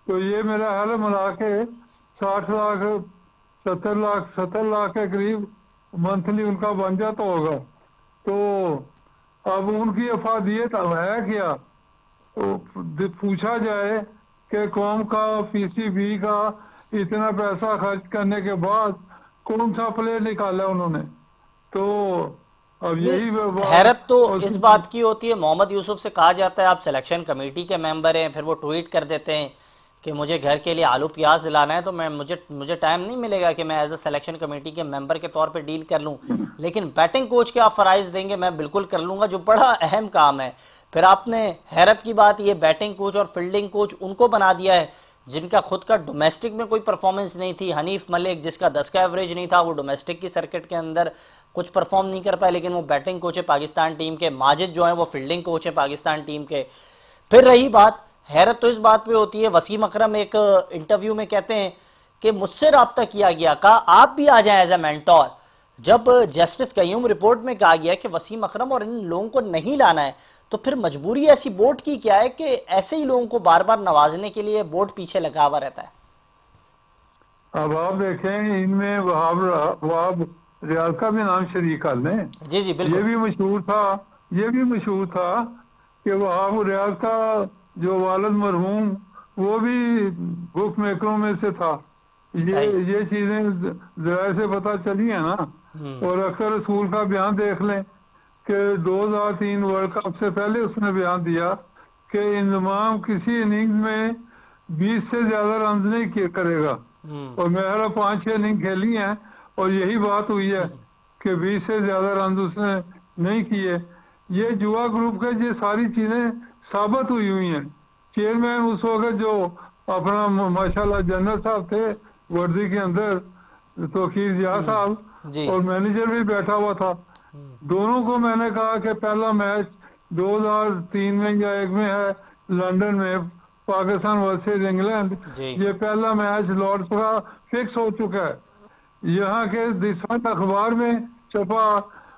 तो ये मेरा हाल मिला के 60 लाख 70 लाख के करीब मंथली उनका बन जाता होगा। तो अब उनकी अफादियत है क्या? तो पूछा जाए कि कौम का PCB का इतना पैसा खर्च करने के बाद कौन सा प्लेयर निकाला उन्होंने? तो अब यही हैरत तो इस बात की होती है, मोहम्मद यूसुफ से कहा जाता है आप सिलेक्शन कमेटी के मेंबर हैं, फिर वो ट्वीट कर देते हैं कि मुझे घर के लिए आलू प्याज दिलाना है, तो मुझे टाइम नहीं मिलेगा कि मैं एज अ सिलेक्शन कमेटी के मेंबर के तौर पे डील कर लूं, लेकिन बैटिंग कोच के आप फ़राइज़ देंगे मैं बिल्कुल कर लूंगा, जो बड़ा अहम काम है। फिर आपने हैरत की बात, ये बैटिंग कोच और फील्डिंग कोच उनको बना दिया है जिनका खुद का डोमेस्टिक में कोई परफॉर्मेंस नहीं थी। हनीफ मलिक जिसका 10 का एवरेज नहीं था, वो डोमेस्टिक की सर्किट के अंदर कुछ परफॉर्म नहीं कर पाए, लेकिन वो बैटिंग कोच है पाकिस्तान टीम के। माजिद जो है वो फील्डिंग कोच है पाकिस्तान टीम के। फिर रही बात, हैरत तो इस बात पे होती है, वसीम अकरम एक इंटरव्यू में कहते हैं कि मुझसे रब्ता किया गया, कहा आप भी आ जाएं एज ए मेंटोर। जब जस्टिस कय्यूम रिपोर्ट में कहा गया कि वसीम अकरम और इन लोगों को नहीं लाना है, तो फिर मजबूरी ऐसी बोर्ड की क्या है कि ऐसे ही लोगों को बार बार नवाजने के लिए बोर्ड पीछे लगा हुआ रहता है? अब आप देखें, इनमें वहाब रियाज का भी नाम शरीक कर लें। जी जी बिल्कुल। ये भी मशहूर था कि वहाब रियाज का जो वालिद मरहूम, वो भी बुक मेकरों में से था। ये चीजें जरा से पता चली है ना। और अक्सर रसूल का बयान देख लें कि 2003 वर्ल्ड कप से पहले उसने बयान दिया कि इंजमाम किसी इनिंग्स में 20 से ज्यादा रन नहीं करेगा। और मेरा 5-6 इनिंग खेली है और यही बात हुई है कि 20 से ज्यादा रन उसने नहीं किए। ये जुआ ग्रुप के ये सारी चीजें साबित हुई हैं। चेयरमैन उस वक्त जो अपना माशाल्लाह जनरल साहब थे वर्दी के अंदर, तौकीर जिया साहब, जी और मैनेजर भी बैठा हुआ था। दोनों को मैंने कहा कि पहला मैच 2003 में या 1 में है लंदन में, पाकिस्तान वर्सेस इंग्लैंड। जी ये पहला मैच लॉर्ड्स का फिक्स हो चुका है, यहाँ के दिशांत अखबार में छपा।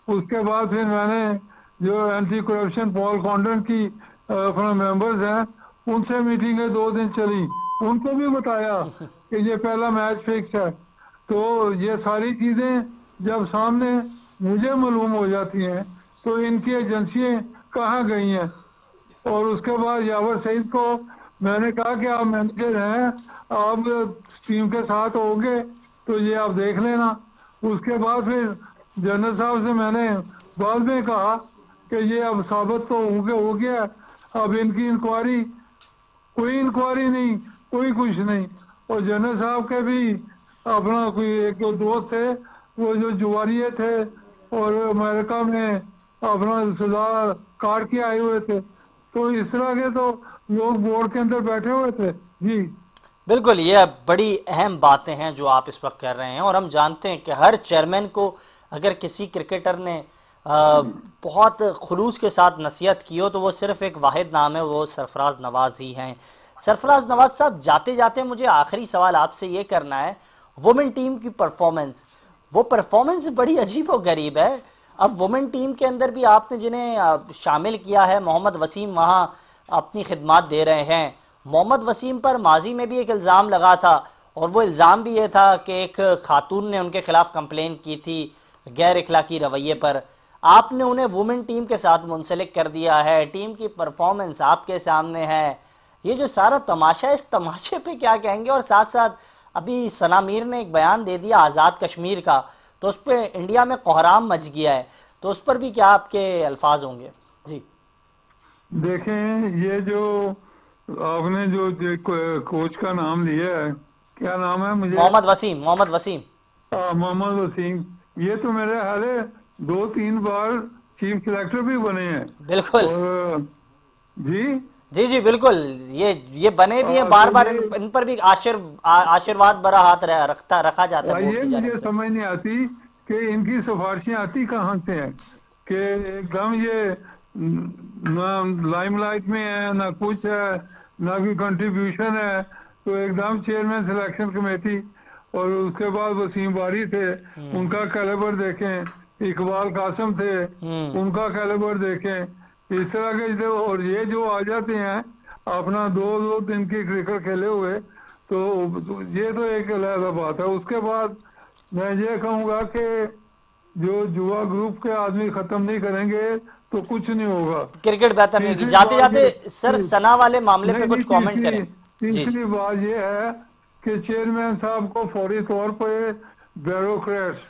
उसके बाद फिर मैंने जो एंटी करप्शन पॉल कॉन्डन की अपने मेंबर्स हैं उनसे मीटिंगें 2 दिन चली, उनको भी बताया कि ये पहला मैच फिक्स है। तो ये सारी चीजें जब सामने मुझे मालूम हो जाती हैं तो इनकी एजेंसियां कहाँ गई हैं। और उसके बाद यावर सईद को मैंने कहा कि आप मैनेजर हैं, आप टीम के साथ होंगे तो ये आप देख लेना। उसके बाद फिर जनरल साहब से मैंने बाद में कहा कि ये अब साबित तो हो गया, अब इनकी इंक्वायरी, कोई इंक्वायरी नहीं, कोई कुछ नहीं। और जनरल साहब के भी अपना कोई एक दो दोस्त थे वो जो जुआरिये थे और अमेरिका में अपना सजा काट के आए हुए थे। तो इस तरह के तो लोग बोर्ड के अंदर बैठे हुए थे। जी बिल्कुल, ये बड़ी अहम बातें हैं जो आप इस वक्त कर रहे हैं। और हम जानते हैं कि हर चेयरमैन को अगर किसी क्रिकेटर ने बहुत खुलूस के साथ नसीहत की हो तो वो सिर्फ एक वाहिद नाम है, वो सरफराज नवाज ही हैं। सरफराज नवाज साहब, जाते जाते मुझे आखिरी सवाल आपसे ये करना है, वुमेन टीम की परफॉर्मेंस, वो परफॉर्मेंस बड़ी अजीब और गरीब है। अब वुमेन टीम के अंदर भी आपने जिन्हें शामिल किया है, मोहम्मद वसीम वहाँ अपनी खिदमत दे रहे हैं। मोहम्मद वसीम पर माजी में भी एक इल्ज़ाम लगा था और वो इल्ज़ाम भी ये था कि एक खातून ने उनके खिलाफ कंप्लेन की थी गैर इखलाकी रवैये पर। आपने उन्हें वुमेन टीम के साथ मुंसलिक कर दिया है, टीम की परफॉर्मेंस आपके सामने है। ये जो सारा तमाशा है, इस तमाशे पे क्या कहेंगे? और साथ साथ अभी सना मीर ने एक बयान दे दिया आज़ाद कश्मीर का, तो उस पर इंडिया में कोहराम मच गया है, तो उस पर भी क्या आपके अल्फाज होंगे? जी देखें, ये जो आपने जो कोच का नाम लिया है, क्या नाम है मुझे? मोहम्मद वसीम, मोहम्मद वसीम। मोहम्मद वसीम, ये तो मेरे हाले 2-3 बार चीफ सेलेक्टर भी बने हैं। बिल्कुल और जी जी जी बिल्कुल, ये बने भी हैं बार बार, इन पर भी आशीर्वाद भरा हाथ रखा जाता है बोर्ड ये की जानिब मुझे से। समझ नहीं आती कि इनकी सिफारिशें आती कहाँ से हैं कि एकदम ये ना लाइमलाइट में है, ना कुछ है, ना कोई कंट्रीब्यूशन है। तो एकदम चेयरमैन सिलेक्शन कमेटी, और उसके बाद वसीम बारी थे, उनका कैलिबर देखें, इकबाल कासम थे, उनका कैलिबर देखें। इस तरह के और ये जो आ जाते हैं अपना 2-2 दिन की क्रिकेट खेले हुए, तो ये तो एक अलग बात है। उसके बाद मैं ये कहूँगा कि जो जुआ ग्रुप के आदमी खत्म नहीं करेंगे तो कुछ नहीं होगा, क्रिकेट बेहतर नहीं होगी। तीसरी जाते बात जाते ये सर सना वाले मामले पे नहीं कुछ नहीं कमेंट तीसरी करें। जी तीसरी बात ये है कि चेयरमैन साहब को फौरी तौर पे ब्यूरोक्रेट्स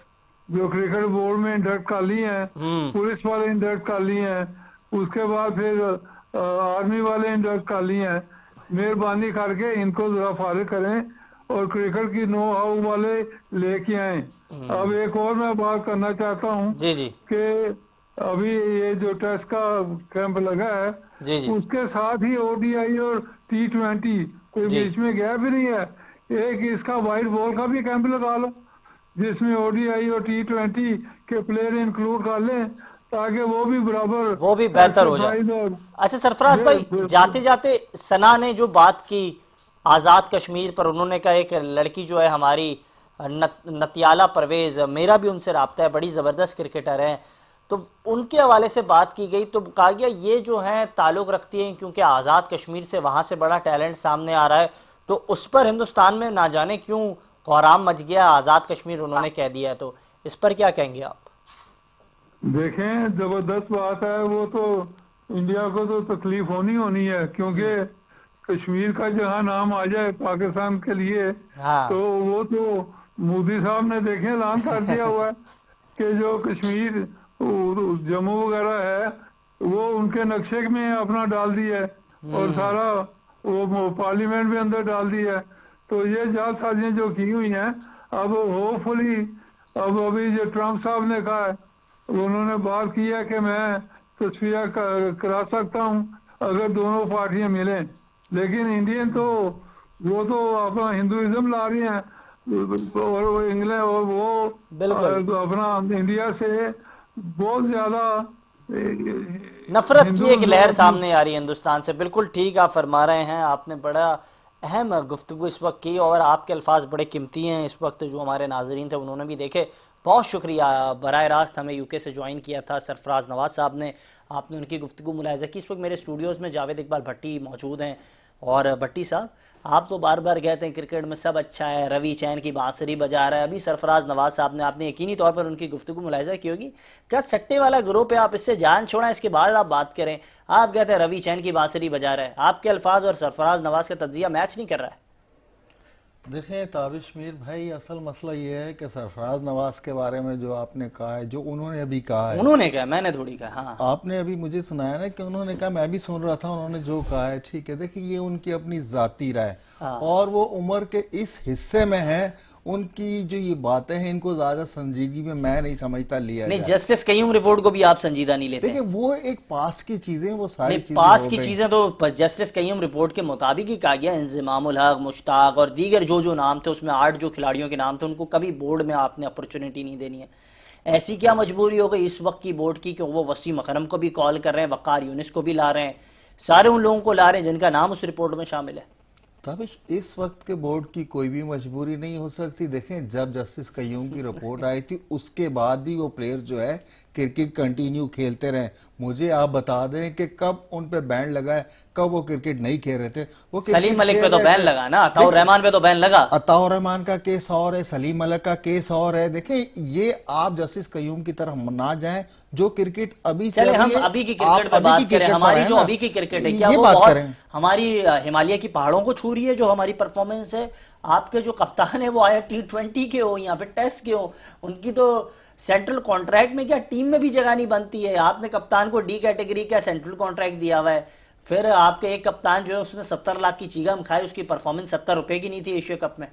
जो क्रिकेट बोर्ड में इंडक्ट कर ली हैं, पुलिस वाले इंडक्ट कर ली हैं, उसके बाद फिर आर्मी वाले इंडक्ट कर ली हैं, मेहरबानी करके इनको जरा फारिग करें और क्रिकेट की नो हाउ वाले लेके आए। अब एक और मैं बात करना चाहता हूँ जी जी कि अभी ये जो टेस्ट का कैंप लगा है जी जी उसके साथ ही ओडीआई और T20 कोई जी बीच में गैप भी नहीं है। एक इसका वाइट बॉल का भी कैंप लगा लो जिसमें ओडीआई और T20 के प्लेयर इंक्लूड कर लें ताकि वो भी बराबर वो भी बेहतर हो जाए। एक्सरसाइज और अच्छा सरफराज भाई, जाते जाते सना ने जो बात की आज़ाद कश्मीर पर, उन्होंने कहा एक लड़की जो है हमारी नतियाला परवेज, मेरा भी उनसे राब्ता है, बड़ी ज़बरदस्त क्रिकेटर है, तो उनके हवाले से बात की गई तो कहा गया ये जो है ताल्लुक़ रखती है क्योंकि आज़ाद कश्मीर से वहाँ से बड़ा टैलेंट सामने आ रहा है, तो उस पर हिंदुस्तान में ना जाने क्यों कोहराम मच गया, आज़ाद कश्मीर उन्होंने कह दिया है, तो इस पर क्या कहेंगे आप? देखें, जबरदस्त बात है। वो तो इंडिया को तो तकलीफ होनी है क्योंकि कश्मीर का जहाँ नाम आ जाए पाकिस्तान के लिए, हाँ तो वो तो मोदी साहब ने देखे ऐलान कर दिया हुआ है कि जो कश्मीर जम्मू वगैरह है वो उनके नक्शे में अपना डाल दिया है। और सारा वो पार्लियामेंट भी अंदर डाल दिया है। तो ये जालसाजियां जो की हुई हैं, अब होपफुली अब अभी जो ट्रम्प साहब ने कहा है, उन्होंने बात की है कि मैं तस्वीर करा सकता हूँ अगर दोनों पार्टियां मिलें। लेकिन इंडियन तो वो तो अपना हिंदुइज्म ला रही हैं, और वो इंग्लैंड और वो बिल्कुल अपना इंडिया से बहुत ज्यादा नफरत की हिंदू एक लहर लोग सामने आ रही है हिंदुस्तान से। बिल्कुल ठीक आप फरमा रहे हैं, आपने बड़ा अहम गुफ्तगू इस वक्त की और आपके अल्फाज बड़े कीमती हैं इस वक्त। जो हमारे नाजरीन थे उन्होंने भी देखे। बहुत शुक्रिया, बराह रास्त हमें यूके से ज्वाइन किया था सरफराज नवाज साहब ने, आपने उनकी गुफ्तगू मुलाहिजा की। इस वक्त मेरे स्टूडियोज़ में जावेद इकबाल भट्टी मौजूद हैं। और भट्टी साहब, आप तो बार बार कहते हैं क्रिकेट में सब अच्छा है, रवि चैन की बांसुरी बजा रहा है। अभी सरफराज नवाज साहब ने, आपने यकीनी तौर पर उनकी गुफ्तगू मुलाहिजा की होगी। क्या सट्टे वाला ग्रुप है, आप इससे जान छोड़ें, इसके बाद आप बात करें। आप कहते हैं रवि चैन की बांसुरी बजा रहा है, आपके अल्फाज और सरफराज नवाज का तज्जिया मैच नहीं कर रहा है। देखें ताबिश मीर भाई, असल मसला ये है कि सरफराज नवाज के बारे में जो आपने कहा है, जो उन्होंने अभी कहा है, उन्होंने कहा, मैंने थोड़ी कहा। हाँ, आपने अभी मुझे सुनाया ना कि उन्होंने कहा, मैं भी सुन रहा था, उन्होंने जो कहा है ठीक है। देखिए ये उनकी अपनी जाती राय, और वो उम्र के इस हिस्से में है, उनकी जो ये बातें हैं इनको ज्यादा संजीदगी में मैं नहीं समझता लिया नहीं, जाए। जस्टिस कयूम रिपोर्ट को भी आप संजीदा नहीं लेते। देखिए वो एक पास की चीजें, वो सारी चीजें पास हो की गई। चीजें तो जस्टिस कयूम रिपोर्ट के मुताबिक ही कहा गया। इंज़मामुल हक, मुश्ताक और दीगर जो नाम थे, उसमें 8 जो खिलाड़ियों के नाम थे, उनको कभी बोर्ड में आपने अपॉर्चुनिटी नहीं देनी है। ऐसी क्या मजबूरी हो गई इस वक्त की बोर्ड की कि वो वसीम अकरम को भी कॉल कर रहे हैं, वक़ार यूनिस को भी ला रहे हैं, सारे उन लोगों को ला रहे हैं जिनका नाम उस रिपोर्ट में शामिल है। तब इस वक्त के बोर्ड की कोई भी मजबूरी नहीं हो सकती। देखें जब जस्टिस कयूम की रिपोर्ट आई थी उसके बाद भी वो प्लेयर जो है क्रिकेट कंटिन्यू खेलते रहे। मुझे आप बता दें कि कब उन पे बैन लगा है, कब वो क्रिकेट नहीं खेल रहे थे। वो सलीम मलिक पे तो बैन लगा ना, अताउर रहमान पे तो बैन लगा। अताउर रहमान का केस और है, सलीम मलिक का केस और है। देखें ये आप जस्टिस कयूम की तरफ ना जाएं, जो क्रिकेट अभी चल रही है, अभी की क्रिकेट पे बात करें। हमारी जो अभी की क्रिकेट है, क्या वो बहुत हमारी हिमालय की पहाड़ों को छू रही है? जो हमारी परफॉर्मेंस है, आपके जो कप्तान है वो आया T20 के हो या फिर टेस्ट के हो, उनकी तो सेंट्रल कॉन्ट्रैक्ट में क्या टीम में भी जगह नहीं बनती है। आपने कप्तान को D कैटेगरी का सेंट्रल कॉन्ट्रैक्ट दिया हुआ है। फिर आपके एक कप्तान जो है उसने 70 लाख की चीगम खाई, उसकी परफॉर्मेंस 70 रुपए की नहीं थी एशिया कप में।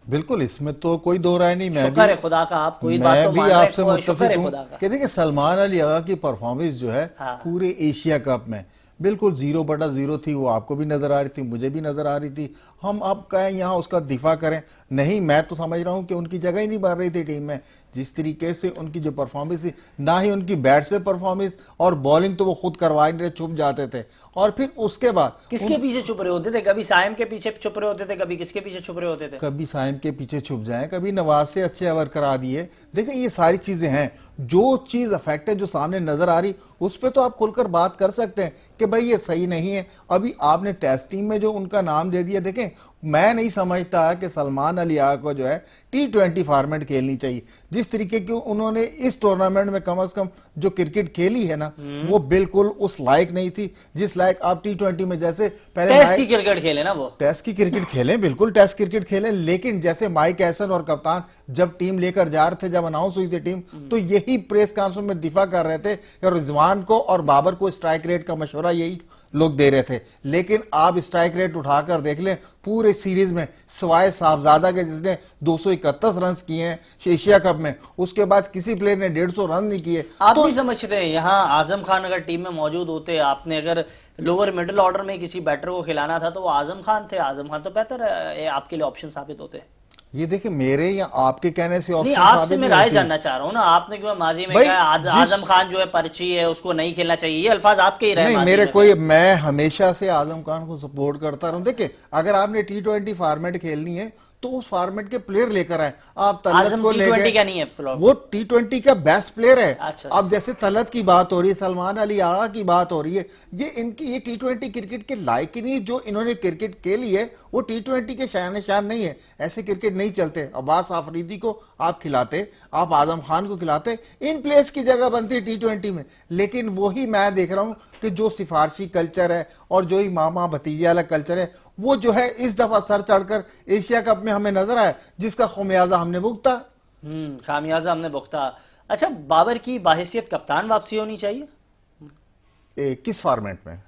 बिल्कुल, इसमें तो कोई दो राय नहीं। मैं शुक्र है खुदा का, आप कोई बात तो भी आपसे मुत्तफिक हूं कि देखिए सलमान अली आगा की परफॉर्मेंस जो है पूरे एशिया कप में बिल्कुल 0/0 थी। वो आपको भी नजर आ रही थी, मुझे भी नजर आ रही थी। हम अब कहें यहाँ उसका दिफा करें नहीं, मैं तो समझ रहा हूं कि उनकी जगह ही नहीं बन रही थी टीम में। जिस तरीके से उनकी जो परफॉर्मेंस थी, ना ही उनकी बैट से परफॉर्मेंस, और बॉलिंग तो वो खुद करवा नहीं रहे, छुप जाते थे। और फिर उसके बाद किसके पीछे छुप रहे होते थे? कभी साइम के पीछे छुप रहे होते थे, कभी किसके पीछे छुप रहे होते थे? कभी साइम के पीछे छुप जाए, कभी नवाज से अच्छे ओवर करा दिए। देखिए ये सारी चीजें हैं, जो चीज अफेक्ट है, जो सामने नजर आ रही, उस पर तो आप खुलकर बात कर सकते हैं कि भाई ये सही नहीं है। अभी आपने टेस्ट टीम में जो उनका नाम दे दिया, देखें मैं नहीं समझता कि सलमान अली आगा को जो है T20 फॉर्मेट खेलनी चाहिए। जिस तरीके की उन्होंने इस टूर्नामेंट में कम से कम जो क्रिकेट खेली है ना, वो बिल्कुल उस लायक नहीं थी जिस लायक आप T20 में, जैसे पहले टेस्ट की क्रिकेट खेले ना, वो टेस्ट की क्रिकेट खेलें, बिल्कुल टेस्ट क्रिकेट खेलें, लेकिन जैसे माइक हैसन और कप्तान जब टीम लेकर जा रहे थे, जब अनाउंस हुई थी टीम, तो यही प्रेस कॉन्फ्रेंस में दिफा कर रहे थे कि रिजवान को और बाबर को स्ट्राइक रेट का मशवरा यही लोग दे रहे थे। लेकिन आप स्ट्राइक रेट उठाकर देख लें, पूरे सीरीज में सिवाय साहबजादा के जिसने 231 रन किए हैं एशिया कप में, उसके बाद किसी प्लेयर ने 150 रन नहीं किए। आप तो भी समझते हैं यहाँ आजम खान अगर टीम में मौजूद होते, आपने अगर लोअर मिडिल ऑर्डर में किसी बैटर को खिलाना था तो वो आजम खान थे। आजम खान तो बेहतर आपके लिए ऑप्शन साबित होते। ये देखिए मेरे या आपके कहने से नहीं, आपसे मैं राय जानना चाह रहा हूँ ना। आपने क्यों माजी में कहा आजम खान जो है पर्ची है, उसको नहीं खेलना चाहिए, ये अल्फाज आपके ही रहे। नहीं, मेरे कोई, मैं हमेशा से आजम खान को सपोर्ट करता रहूं। देखिए अगर आपने T20 फॉर्मेट खेलनी है तो उस फॉर्मेट के प्लेयर लेकर आए। आप तलत को ले गए, क्या नहीं है, वो T20 का बेस्ट प्लेयर है। अच्छा, अब जैसे तलत की बात हो रही है, सलमान अली आगा की बात हो रही है, ये इनकी ये T20 क्रिकेट के लायक ही नहीं। जो इन्होंने क्रिकेट खेली है वो T20 के शान शान नहीं है, ऐसे क्रिकेट नहीं चलते। अब्बास आफरीदी को आप खिलाते, आप आजम खान को खिलाते, इन प्लेयर्स की जगह बनती है T20 में। लेकिन वही मैं देख रहा हूं कि जो सिफारशी कल्चर है और जो ही मामा भतीजे वाला कल्चर है, वो जो है इस दफा सर चढ़कर एशिया कप में हमें नजर आया, जिसका खामियाजा हमने भुगता। खामियाजा हमने भुगता। अच्छा, बाबर की बाहिसियत कप्तान वापसी होनी चाहिए किस फॉर्मेट में?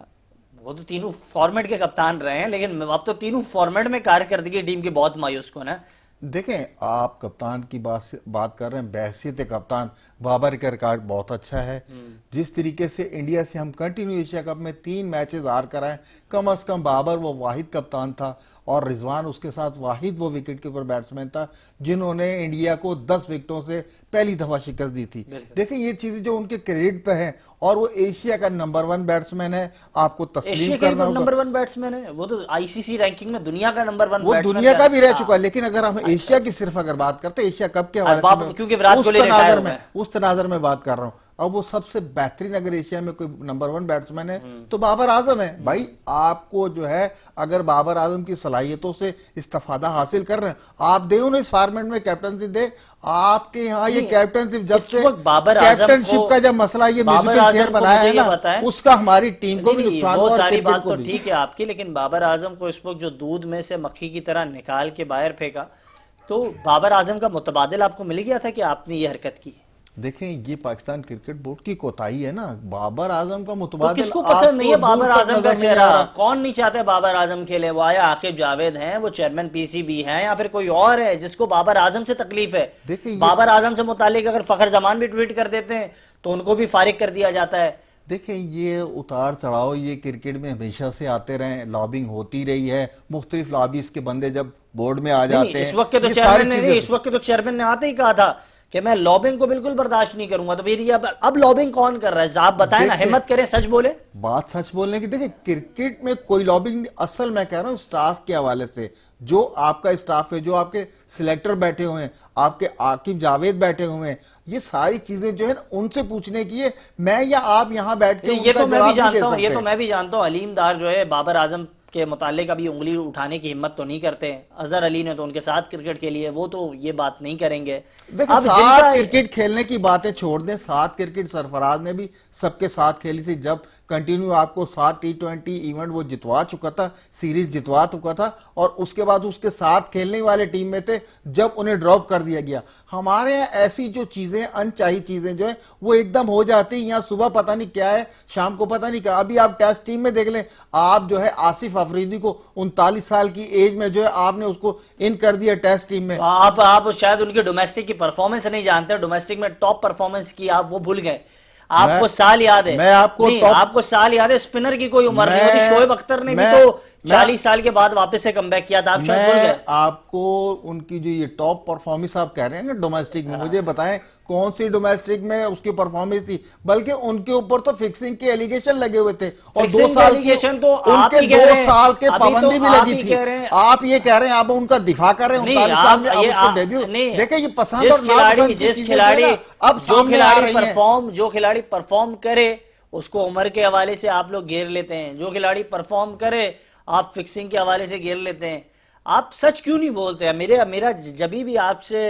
वो तो तीनों फॉर्मेट के कप्तान रहे हैं, लेकिन अब तो तीनों फॉर्मेट में कारकर्दगी टीम की बहुत मायूस कौन है। देखें, आप कप्तान की बात कर रहे हैं, बहैसियत कप्तान बाबर का रिकॉर्ड बहुत अच्छा है। जिस तरीके से इंडिया से हम कंटिन्यू एशिया कप में 3 मैचेस हार कर आए, कम अज कम बाबर वो वाहिद कप्तान था और रिजवान उसके साथ वाहिद वो विकेट कीपर बैट्समैन था जिन्होंने इंडिया को 10 विकेटों से पहली दफा शिकस्त दी थी। देखिए ये चीजें जो उनके क्रेडिट पे है, और वो एशिया का नंबर 1 बैट्समैन है, आपको तस्लीम करना होगा। नंबर 1 बैट्समैन है वो, तो आईसीसी रैंकिंग में दुनिया का नंबर 1 वो दुनिया का भी रह चुका है। लेकिन अगर हम एशिया की सिर्फ अगर बात करते हैं, एशिया कप के हवाले से क्योंकि विराट कोहली रिटायर हो गए, उस तनाजर में बात कर रहा हूं। अब वो सबसे बेहतरीन अगर एशिया में कोई नंबर 1 बैट्समैन है तो बाबर आजम है। भाई आपको जो है, अगर बाबर आजम की सलाहियतों से इस्तेफादा हासिल कर रहे हैं, आप दे उन्हें इस फॉर्मेट में कैप्टनसी दे। आपके यहाँ ये कैप्टनशिप जब से कैप्टनशिप का जब मसला ये म्यूजिकल चेयर बनाया है ना, उसका हमारी टीम को भी नुकसान हुआ। सारी बात तो ठीक है आपकी, लेकिन बाबर आजम को इस वक्त जो दूध में से मक्खी की तरह निकाल के बाहर फेंका, तो बाबर आजम का मुतबादिल आपको मिल गया था कि आपने ये हरकत की। देखें, ये पाकिस्तान क्रिकेट बोर्ड की कोताही है ना। बाबर आजम का मुतबादिल, तो किसको पसंद नहीं है बाबर आजम का चेहरा? कौन नहीं चाहता है बाबर आजम खेले? वो आया आकिब जावेद हैं, वो चेयरमैन पीसीबी हैं, या फिर कोई और है जिसको बाबर आजम से तकलीफ है? बाबर आजम से मुतालिक अगर फखर जमान भी ट्वीट कर देते हैं तो उनको भी फारिग कर दिया जाता है। देखें, ये उतार चढ़ाव ये क्रिकेट में हमेशा से आते रहे, लॉबिंग होती रही है, मुख्तलिफ लॉबीज के बंदे जब बोर्ड में आ जाते हैं। इस वक्त तो चेयरमैन ने आते ही कहा था कि मैं लॉबिंग को बिल्कुल बर्दाश्त नहीं करूंगा। तो फिर अब लॉबिंग कौन कर रहा है? आप बताएं ना, हिम्मत करें, सच बोले। बात सच बोलने की। देखिए, क्रिकेट में कोई लॉबिंग, असल मैं कह रहा हूं स्टाफ के हवाले से, जो आपका स्टाफ है, जो आपके सिलेक्टर बैठे हुए हैं, आपके आकिब जावेद बैठे हुए हैं, ये सारी चीजें जो है उनसे पूछने की है। मैं या आप यहां बैठ के ये तो मैं भी जानता हूं, ये तो मैं भी जानता हूं। अलीम दार जो है बाबर आजम के मुतालिक अभी उंगली उठाने की हिम्मत तो नहीं करते। अजहर अली ने तो उनके साथ क्रिकेट के लिए, वो तो ये बात नहीं करेंगे। अब साथ क्रिकेट खेलने की बातें छोड़ दें, साथ क्रिकेट सरफराज ने भी सबके साथ खेली थी। जब कंटिन्यू आपको 7 T20 इवेंट वो जितवा चुका था, सीरीज जितवा चुका था, और उसके बाद उसके साथ खेलने वाले टीम में थे जब उन्हें ड्रॉप कर दिया गया। हमारे यहाँ ऐसी जो चीजें, अनचाही चीजें जो है वो एकदम हो जाती। यहाँ सुबह पता नहीं क्या है, शाम को पता नहीं क्या। अभी आप टेस्ट टीम में देख लें, आप जो है आसिफ अफरीदी को 39 साल की एज में जो है आपने उसको इन कर दिया टेस्ट टीम में। आप शायद उनकी डोमेस्टिक की परफॉर्मेंस नहीं जानते। डोमेस्टिक में टॉप परफॉर्मेंस की आप वो भूल गए। आपको साल याद है? मैं आपको साल याद है? स्पिनर की कोई उम्र नहीं होती। शोएब अख्तर ने भी तो 40 साल के बाद वापस से कमबैक किया था। आप शायद भूल गए। आपको उनकी जो ये टॉप परफॉर्मेंस आप कह रहे हैं ना डोमेस्टिक में, मुझे बताएं कौन सी डोमेस्टिक में उसकी परफॉर्मेंस थी? बल्कि उनके ऊपर तो फिक्सिंग के एलिगेशन लगे हुए थे, और 2 साल की उनके 2 साल के पाबंदी भी लगी थी। आप ये कह रहे हैं, आप उनका दिफा कर रहे हैं। 39 साल में उसको डेब्यू देखिए, ये पसंद और नापसंद की चीजें अब सामने आ रही हैं। जो खिलाड़ी परफॉर्म करे उसको उम्र के हवाले से आप लोग घेर लेते हैं। जो खिलाड़ी परफॉर्म करे आप फिक्सिंग के हवाले से घेर लेते हैं। आप सच क्यों नहीं बोलते हैं? मेरा जब भी आपसे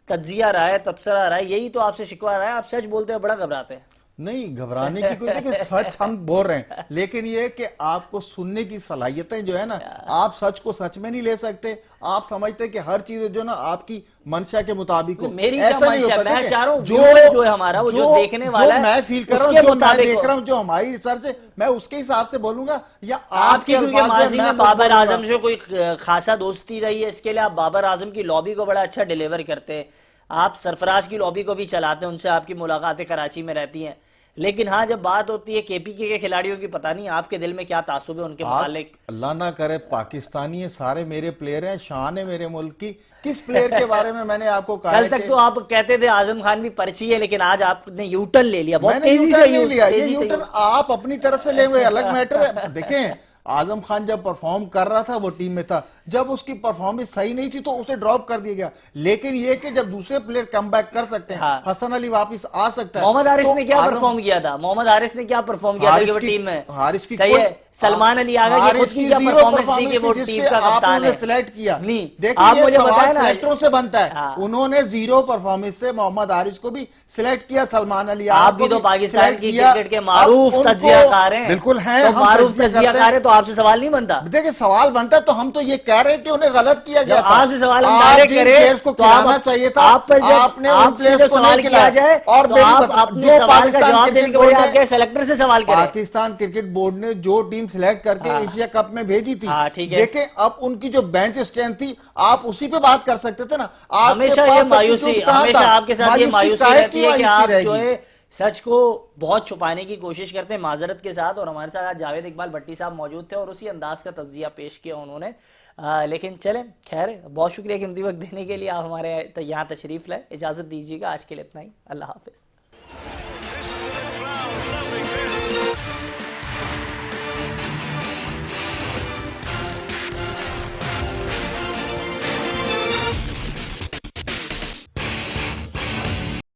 तज्जिया रहा है, तबसरा रहा है, यही तो आपसे शिकवा रहा है। आप सच बोलते हैं, बड़ा घबराते हैं। नहीं, घबराने की कोई नहीं, सच हम बोल रहे हैं, लेकिन ये कि आपको सुनने की सलाहियतें जो है ना, आप सच को सच में नहीं ले सकते। आप समझते हैं कि हर चीज जो ना आपकी मंशा के मुताबिक हो। मेरी ऐसा नहीं होता। मैं चाह रहा हूं जो है हमारा, वो जो देखने वाला है, मैं फील कर रहा हूं, जो मैं देख रहा हूं, जो हमारी रिसर्च है, मैं उसके हिसाब से बोलूंगा। या आपकी माजी में बाबर आजम से कोई खासा दोस्ती रही है, इसके लिए आप बाबर आजम की लॉबी को बड़ा अच्छा डिलीवर करते हैं। आप सरफराज की लॉबी को भी चलाते हैं, उनसे आपकी मुलाकातें कराची में रहती हैं। लेकिन हाँ, जब बात होती है केपीके के खिलाड़ियों की, पता नहीं आपके दिल में क्या तासुब है उनके मुतालिक। अल्लाह ना करे, पाकिस्तानी है, सारे मेरे प्लेयर हैं, शान है मेरे मुल्क की। किस प्लेयर के बारे में मैंने आपको कहा? कल तक तो आप कहते थे आजम खान भी पर्ची है, लेकिन आज आपने यूटर्न ले लिया। बहुत तेजी से लिया। ये यूटर्न आप अपनी तरफ से ले हुए, अलग मैटर है। देखें, आजम खान जब परफॉर्म कर रहा था वो टीम में था, जब उसकी परफॉर्मेंस सही नहीं थी तो उसे ड्रॉप कर दिया गया। लेकिन ये कि जब दूसरे प्लेयर कम बैक कर सकते हैं, हाँ। हसन अली वापस आ सकता है। मोहम्मद हारिस ने क्या परफॉर्म किया था? मोहम्मद हारिस ने क्या परफॉर्म किया था टीम में? हारिस की सही है। सलमान अली आगा की खुद की क्या परफॉर्मेंस थी कि वो टीम का कप्तान है? सिलेक्ट किया नहीं, देखिए आप मुझे बताएं ना, सिलेक्टरों से बनता है। उन्होंने 0 परफॉर्मेंस से मोहम्मद हारिस को भी सिलेक्ट किया, सलमान अली आप भी तो पाकिस्तान की क्रिकेट के मारूफ तज्जियाकार हैं। बिल्कुल है, मारूफ तज्जियाकार है, तो आपसे सवाल नहीं बनता। देखिए सवाल बनता है तो हम तो ये कह रहे हैं कि उन्हें गलत किया गया था। आपसे सवाल हम डायरेक्ट करें को तो खिलाना चाहिए था, आप पर आपने उन प्लेयर्स को सवाल नहीं किया जाए और तो आप अपने सवाल का जवाब देने के बजाय आपके सेलेक्टर से सवाल करें। पाकिस्तान क्रिकेट बोर्ड ने जो टीम सिलेक्ट करके एशिया कप में भेजी थी, देखें अब उनकी जो बेंच स्ट्रेंथ थी, आप उसी पे बात कर सकते थे ना। हमेशा ये मायूसी, हमेशा आपके साथ ये मायूसी रहती है कि आप जो है सच को बहुत छुपाने की कोशिश करते हैं माजरत के साथ। और हमारे साथ आज जावेद इकबाल भट्टी साहब मौजूद थे और उसी अंदाज का तज्जिया पेश किया उन्होंने। लेकिन चलें, खैर, बहुत शुक्रिया कीमती वक्त देने के लिए। आप हमारे यहाँ तशरीफ लाए। इजाजत दीजिएगा, आज के लिए इतना ही। अल्लाह हाफिज।